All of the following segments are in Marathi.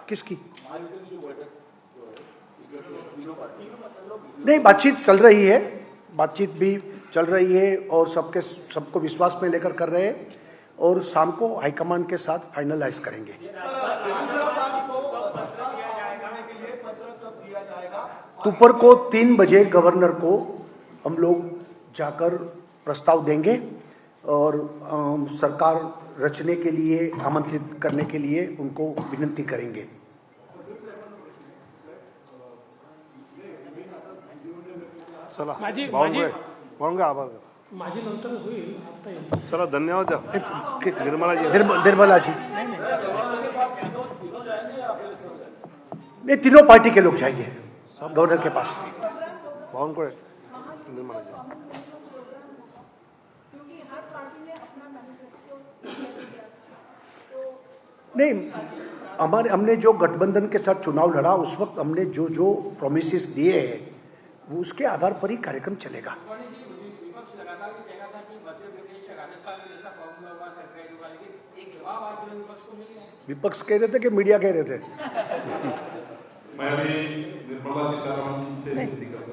किसकी? नहीं, बातचीत चल रही है, बातचीत भी चल रही है और सबको विश्वास में लेकर कर रहे हैं और शाम को हाईकमान के साथ फाइनलाइज करेंगे। दोपहर को 3 बजे गवर्नर को हम लोग जाकर प्रस्ताव देंगे और सरकार रचने के लिए आमंत्रित करने के लिए उनको विनती करेंगे। चला माझी आभार माझी नंतर होईल आता येईल. चला धन्यवाद निर्मला जी नहीं, तीनों पार्टी के लोग जाएंगे गवर्नर के पास। बावनकुळे निर्मला जी नहीं, हमने जो गठबंधन के साथ चुनाव लड़ा उस वक्त हमने जो जो प्रोमिसेस दिए हैं वो उसके आधार पर ही कार्यक्रम चलेगा। विपक्ष कह रहे थे कि मीडिया कह रहे थे?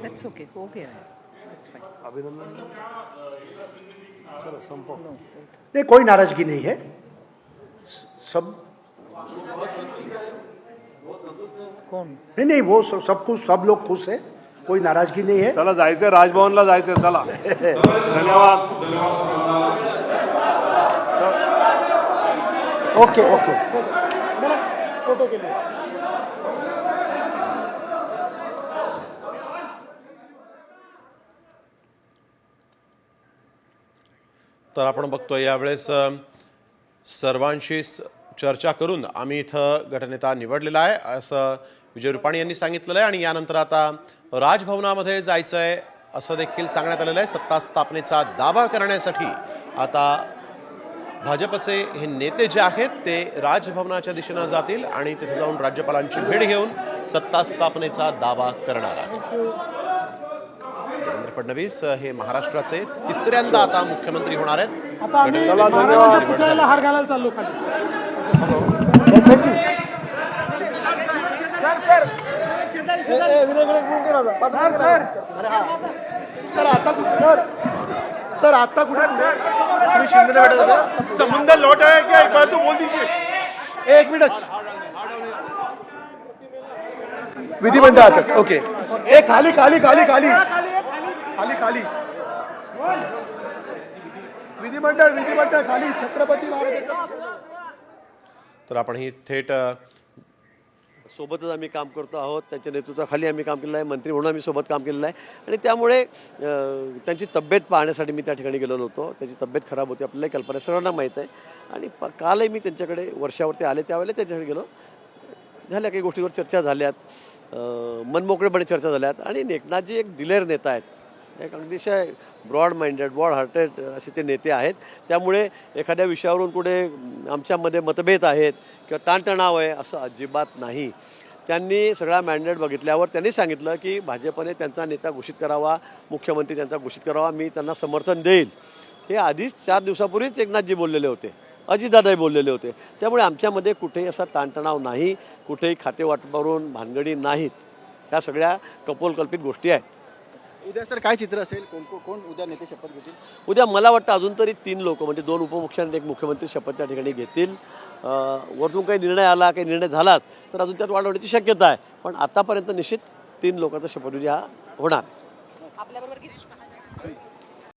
That's okay. हो गया है. That's fine. अभिनंदन चलो संपो नहीं, कोई नाराजगी नहीं है, सब कौन? नहीं, वो सब कुछ, सब लोग खुश है, कोई नाराजगी नहीं है। चला जायचंय राजभवनला जायचंय चला धन्यवाद ओके ओके फोटो के लिए तर आपण बघतोय यावेळेस सर्वांशी चर्चा करून आम्ही इथं गटनेता निवडलेला आहे असं विजय रुपाणी यांनी सांगितलेलं आहे आणि यानंतर आता राजभवनामध्ये जायचं आहे असं देखील सांगण्यात आलेलं आहे। सत्ता स्थापनेचा दावा करण्यासाठी आता भाजपचे हे नेते जे आहेत ते राजभवनाच्या दिशेने जातील आणि तिथे जाऊन राज्यपालांची भेट घेऊन सत्ता स्थापनेचा दावा करणार आहेत। देवेंद्र फडणवीस हे महाराष्ट्राचे तिसऱ्यांदा आता मुख्यमंत्री होणार आहेत। आता आम्ही चला, महाराजांच्या पुतळ्याला हार घालायला चाललो खाली. सर आता कुठे तुम्ही शिंदे भेटत होते? समुद्र लौट है क्या? एक बार तो बोल दीजिए। एक मिनिट विधिमंडळातच ओके। ए खाली खाली खाली खाली खाली खाली विधिमंडळ खाली छत्रपती महाराज। तर आपण ही थेट सोबतच आम्ही काम करतो आहोत, त्यांच्या नेतृत्वाखाली आम्ही काम केलेलं आहे, मंत्री म्हणून आम्ही सोबत काम केलेलं आहे आणि त्यामुळे त्यांची तब्येत पाहण्यासाठी मी त्या ठिकाणी गेलेलो होतो। त्यांची तब्येत खराब होती, आपल्याला कल्पना सर्वांना माहीत आहे आणि कालही मी त्यांच्याकडे वर्षावरती आले त्यावेळेला त्यांच्याकडे गेलो, झाल्या काही गोष्टीवर चर्चा झाल्यात, मनमोकळेपणे चर्चा झाल्यात आणि एकनाथजी एक दिलेर नेता आहेत, एक अतिशय ब्रॉड माइंडेड ब्रॉड हार्टेड असे ते नेते आहेत। त्यामुळे एखाद्या विषयावरून कुठे आमच्यामध्ये मतभेद आहेत किंवा ताणतणाव आहे असं अजिबात नाही। त्यांनी सगळा मॅन्डेट बघितल्यावर त्यांनी सांगितलं की भाजपने त्यांचा नेता घोषित करावा, मुख्यमंत्री त्यांचा घोषित करावा, मी त्यांना समर्थन देईल। हे आधीच 4 दिवसापूर्वीच एकनाथजी बोललेले होते, अजितदादाही बोललेले होते। त्यामुळे आमच्यामध्ये कुठेही असा ताणतणाव नाही, कुठेही खाते वाटपावरून भानगडी नाहीत, ह्या सगळ्या कपोलकल्पित गोष्टी आहेत। उद्या सर काय चित्र असेल? कोण उद्या नेते शपथ घेतील? उद्या मला वाटतं अजून तरी 3 लोक म्हणजे 2 उपमुख्यमंत्री 1 मुख्यमंत्री शपथ त्या ठिकाणी घेतील। वरतून काही निर्णय आला, काही निर्णय झालाच तर अजून त्यात वाढ होण्याची शक्यता आहे, पण आतापर्यंत निश्चित 3 लोकांचा शपथविधी हा होणार। आपल्याबरोबर गिरीश